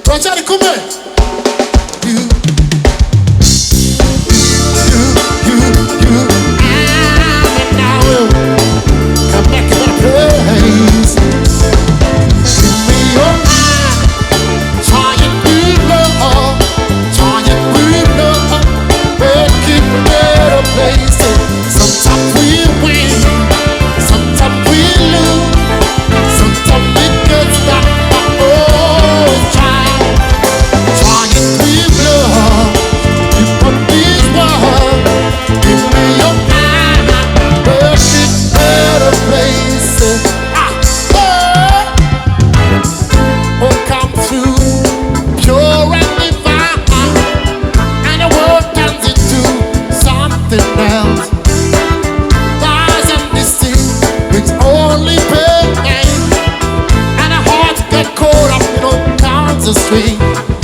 Rachel, come here. You. And I will come back to that place. Give me your mind. Try it with love. Try it with love. Make it a better place. Sometimes we win. Sometimes we lose. Sometimes we get stuck. Oh, try it with love. You put these words. Give me your mind. Make it a better place. Oh, come through, pure and divine, and the world turns into something else. Lies and deceit, which only pain, and the hearts get caught up in all kinds of strings.